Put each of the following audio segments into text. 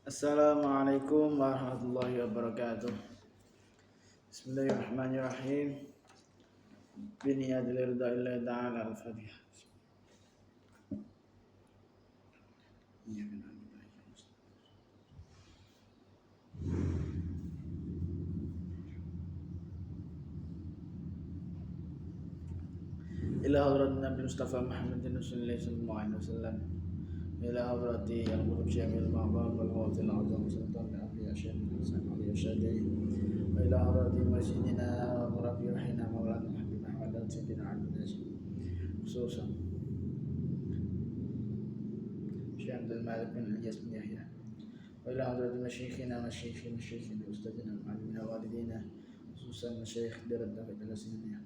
Assalamualaikum warahmatullahi wabarakatuh. Bismillahirrahmanirrahim. Biniyadil ridha ta'ala al-Fatihah. Ila hadrat Nabi Mustafa Muhammadin Rasulullah sallallahu alaihi wasallam. Ila hadrati al-Qutb Syamil Ma'bab wal-Ghawthil Azam Sultan Abdi Hashim Hasan Ali Syadai. Wa ila hadrati masjidina wa murabbi rahina Maulana Habib Muhammad al-Sayyidina Abdul Najib. Khususan Syekh Abdul Malik bin Ilyas bin Yahya. وإلى حضرة مشايخنا مشايخنا أستاذنا معلمنا والدينا خصوصا مشايخ دير الدعوة الإسلامية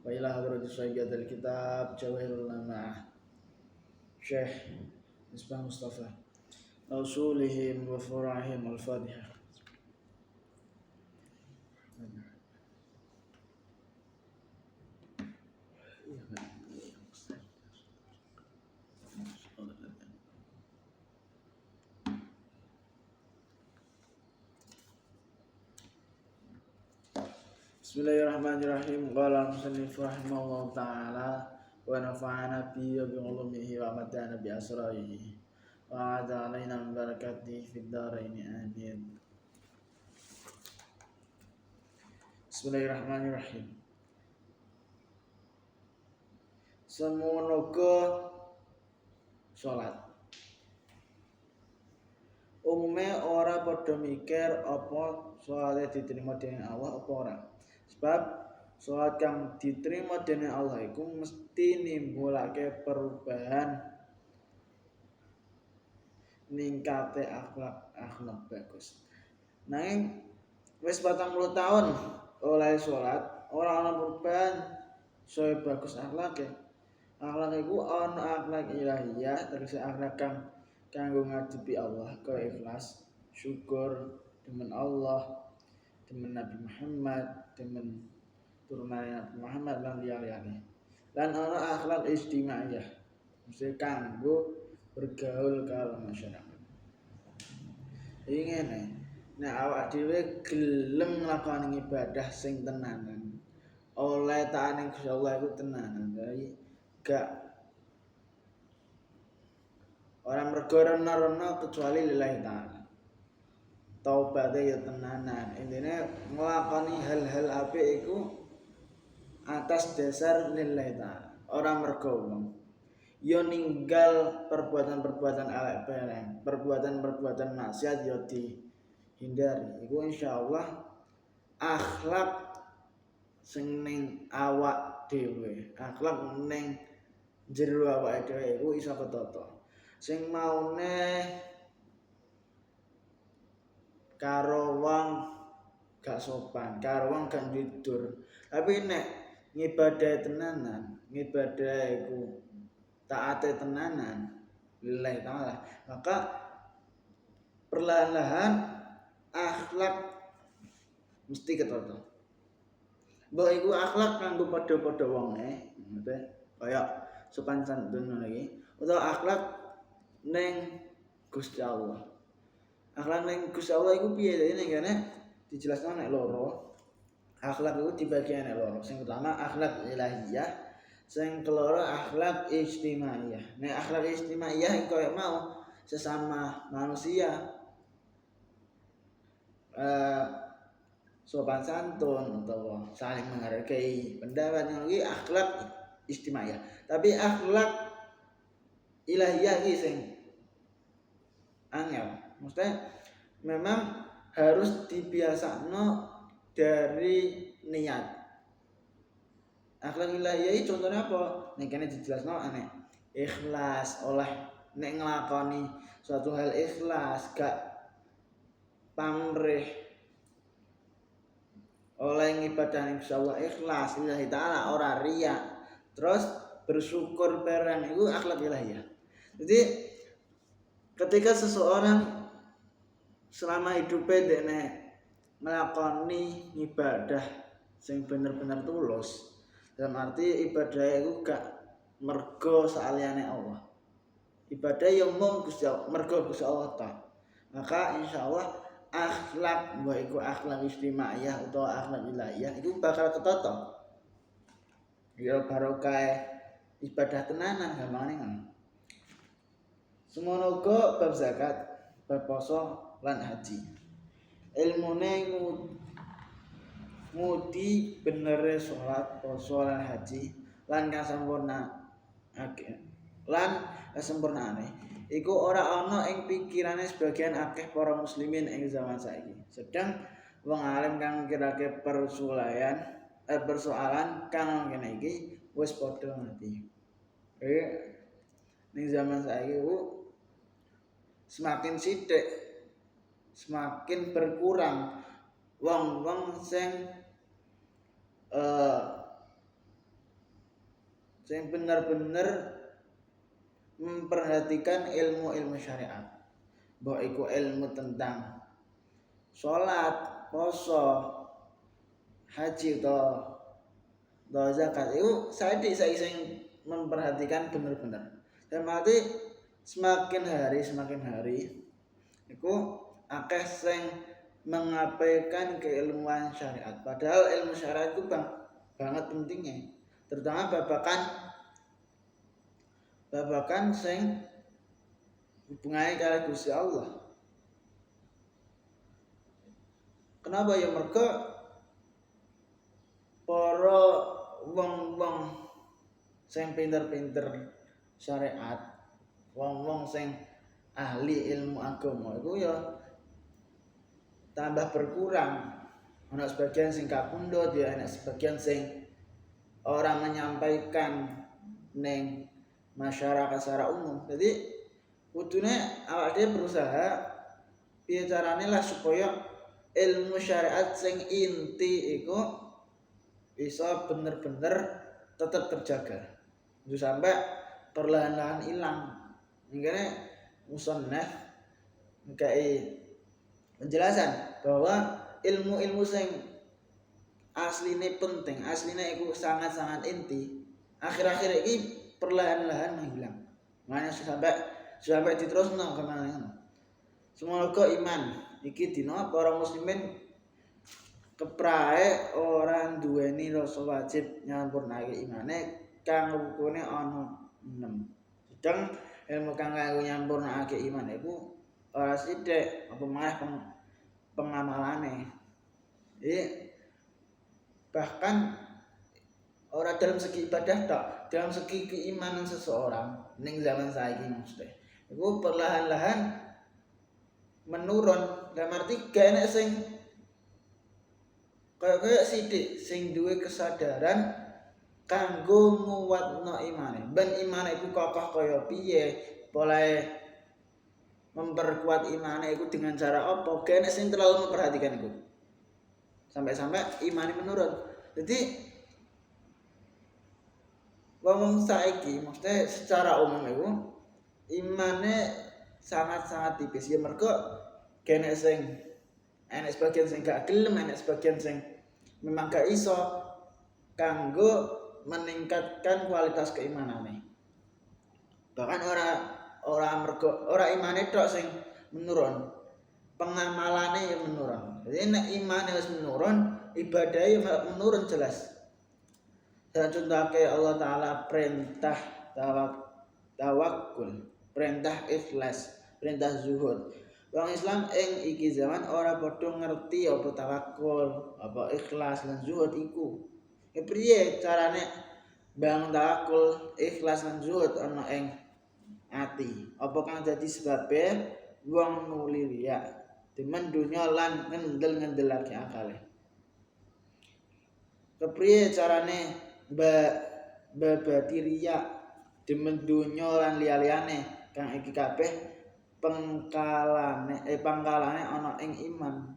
وإلى حضرة صياد الكتاب جواهر اللمعة شيخ مصباح مصطفى أصولهم وفروعهم الفاتحة. Bismillahirrahmanirrahim. Qala al-musannif rahimahullahu ta'ala wa nafa'ana bihi wa bi'ulumihi wa mata'ana bi asrarihi wa a'adha alaina min barakatihi fid dharaini amin. Bismillahirrahmanirrahim. Semonoga salat umume ora padha mikir apa salate diterima dening Allah apa ora. Sebab salat kang diterima dening Allah iku mesti nimbulake perubahan ningkate akhlak bagus. Nanging wis 40 tahun oleh salat ora ana perubahan soe bagus akhlake. Akhlak iku ana akhlak ilahiyah, tegese akhlak kang kanggo ngadepi Allah, kaya ikhlas, syukur demen Allah, demen Nabi Muhammad, demen turunane Nabi Muhammad lan liyane. Lan ana akhlak istimaiyah, mesti kanggo bergaul karo masyarakat. Iki ngene, nek awak dhewe gelem nglakoni ibadah sing tenanan, oleh taane Gusti Allah iku tenanan, jadi gak orang mergo rena kecuali lillahi ta'ala. Taubate ya tenanan. Intine nglakoni hal-hal apik iku atas dasar lillahi ta'ala. Ora mergo wong. Ya ninggal perbuatan-perbuatan elek bareng, perbuatan-perbuatan maksiat ya dihindari. Iku insyaallah akhlak sing ning awak dhewe, akhlak ning jero awake dhewe iku iso ketata. Sing maune karo wong gak sopan, karo wong gak jujur. Tapi nek ngibadah tenanan, ngibadah iku taate tenanan lillahi ta'ala, maka perlahan-lahan akhlak mesti ketata. Mbok iku akhlak kanggo padha-padha wonge, kaya sopan santun ngono iki, utawa akhlak ning Gusti Allah. Akhlak ning Gusti Allah iku piye dene kene dijelasno nek loro. Akhlak iku dibagi nek loro. Sing utama akhlak ilahiyah, sing keloro akhlak istimaiyah. Nek akhlak istimaiyah iku koyo mau sesama manusia sopan santun utawa saling menghargai pendapat yang iki akhlak istimaiyah. Tapi akhlak ilahiyah iki sing angel. Maksudnya memang harus dibiasakno dari niat. Akhlak ilahiyah iki contohnya apa? Nek kene dijelasno nek ikhlas, oleh nek nglakoni suatu hal ikhlas, gak pamrih. Oleh ngibadah ning Allah ikhlas lillahi ta'ala ora riya. Terus bersyukur bareng iku akhlak ilahiyah. Jadi ketika seseorang selama hidupnya dene nglakoni ibadah sing bener-bener tulus, dalam arti ibadah itu gak mergo saliyane Allah. Ibadah yang mung Gusti Allah, mergo Gusti Allah ta. Maka insyaallah akhlak mbok iku akhlak istimaiyah utawa akhlak ilahiyah itu bakal ketata. Ya barokah ibadah tenanan gampangane ngono. Semono uga bab zakat, bab poso lan haji. Ilmune ngudi benere salat, poso lan haji lan kasampurna lan kesempurnaane iku ora ana ing pikirane sebagian akeh para muslimin ing zaman saiki. Sedang wong alim kang kirake persoalan kang ngene iki wis padha mati. Ning zaman saiki semakin sithik semakin berkurang wong-wong eh sing bener-bener memperhatikan ilmu-ilmu syariat. Mbok iku ilmu tentang salat, poso, haji atau zakat itu saya sing memperhatikan bener-bener. Dan mati semakin hari itu akeh sing mengabaikan keilmuan syariat. Padahal ilmu syariat itu banget pentingnya, terutama babakan sing hubungannya karo Gusti Allah. Kenapa ya mergo para wong-wong sing pinter-pinter syariat, wong-wong sing ahli ilmu agama iku ya tambah berkurang. Ana sebagian sing kapundhut ya, ana sebagian sing orang menyampaikan ning masyarakat secara umum. Jadi kudune awak dhewe berusaha piye carane lah supaya ilmu syariat sing inti iku bisa bener-bener tetap terjaga. Itu sampai perlahan-lahan hilang. Makanya musannaf ngkai penjelasan bahwa ilmu-ilmu sing asline penting, asline iku sangat-sangat inti. Akhir-akhir ini perlahan-lahan menghilang. Makanya sampai diterusno kemana. Semoga iman iki dina para muslimin keprahe ora duweni rasa wajib nyampurnake imane kang rukune ana 6. Sedang ilmu kang kanggo nyampurnake iman iku ora sithik apa malah pengamalane. Bahkan ora dalam segi ibadah tok, dalam segi keimanan seseorang ning zaman saiki maksudnya. Iku perlahan-lahan menurun. Dalam arti gak enek sing kaya sithik sing duwe kesadaran kanggo nguwatno imane. Ben imane iku kokoh kaya piye, pola memperkuat imane iku dengan cara apa? Gak enek sing terlalu memperhatikan iku. Sampai-sampai imane menurun. Jadi wong saiki maksudnya secara umum itu imane sangat-sangat tipis ya mergo kene sing enek sebagian sing gak gelem, enek sebagian sing memang gak iso kanggo meningkatkan kualitas keimanane. Bahkan ora imane tok sing menurun, pengamalane yang menurun. Jadi nek imane wis menurun, ibadahnya menurun jelas. Dan contohnya Allah Ta'ala perintah tawakul, perintah ikhlas, perintah zuhud. Wong Islam ing iki zaman ora padha ngerti apa tawakul, apa ikhlas lan zuhud iku. Kepriye carane bang tawakul, ikhlas lan zuhud ana ing ati? Apa kang dadi sebabe wong nuli riya, demen dunya lan ngendel-ngendelake akale. Kepriye carane babati riya demen dunya lan liya-liyane kang iki kabeh pangkalane ana ing iman.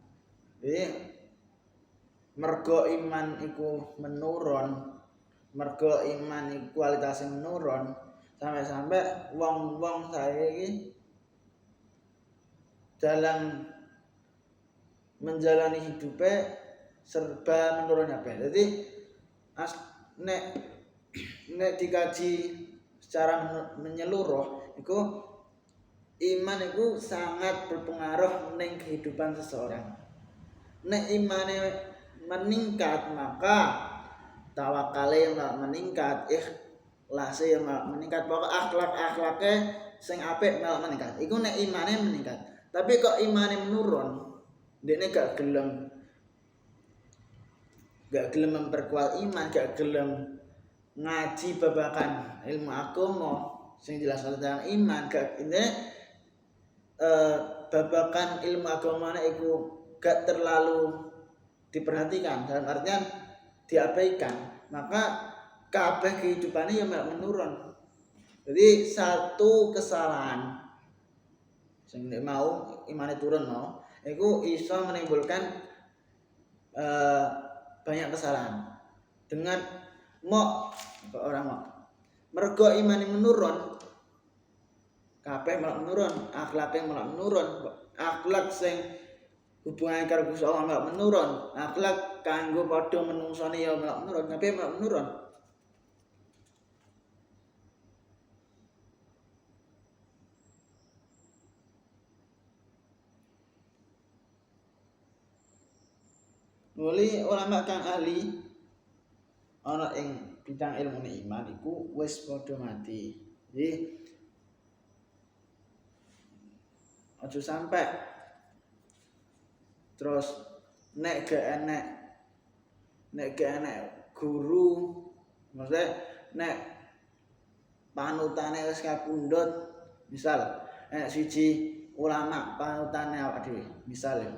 Jadi mergo iman iku menurun, mergo iman iku kualitasnya menurun, sampai wong-wong saiki dalam menjalani hidupnya serba menurun kabeh. Jadi nek dikaji secara menyeluruh iku iman itu sangat berpengaruh ning kehidupan seseorang. Nek imane meningkat maka tawakale meningkat, ikhlase meningkat, pokok akhlak-akhlake sing apik malah meningkat. Iku nek imane meningkat. Tapi kok imane menurun, dekne gak gelem memperkuat iman, gak gelem ngaji babakan ilmu agama sing jelas tentang iman, gak ini babakan ilmu agamane iku gak terlalu diperhatikan, dalam artian diabaikan, maka kabeh kehidupannya ya malah menurun. Jadi satu kesalahan sing mau imane turun mau iku iso menimbulkan banyak kesalahan. Dengan orang mau mergo imane menurun, kabeh malah menurun, akhlake malah menurun, akhlak sing hubungan karo Gusti Allah malah menurun, akhlak kanggo padha menungsone ya malah menurun, kabeh malah menurun. Wali ulama kang ahli ana ing bidang ilmu iman iku wis padha mati. Jadi aja sampai terus nek gak enek guru, maksudnya nek panutane wis kapundhut, misal nek siji ulama panutane awak dhewe, misal ya.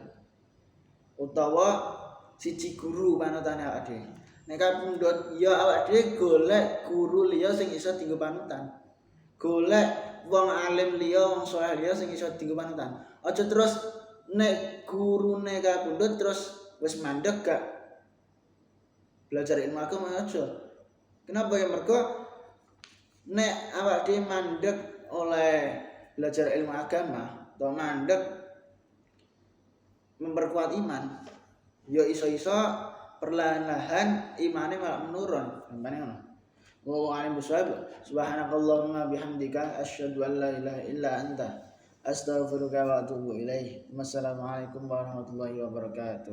Utawa siji guru panutane awak dhewe. Nek kapundhut ya awak dhewe golek guru liya sing iso dienggo panutan. Golek wong alim liya, wong saleh liya sing iso dienggo panutan. Aja terus nek gurune kapundhut terus wis mandeg gak belajar ilmu agama aja. Kenapa ya? Mergo nek awak dhewe mandeg oleh belajar ilmu agama atau mandeg memperkuat iman, ya iso-iso perlahan-lahan imane malah menurun. Gampane ngono. Wa alim bisawab. Subhanakallahumma bihamdika asyhadu an la ilaha illa anta astaghfiruka wa atubu ilaik. Wassalamualaikum warahmatullahi wabarakatuh.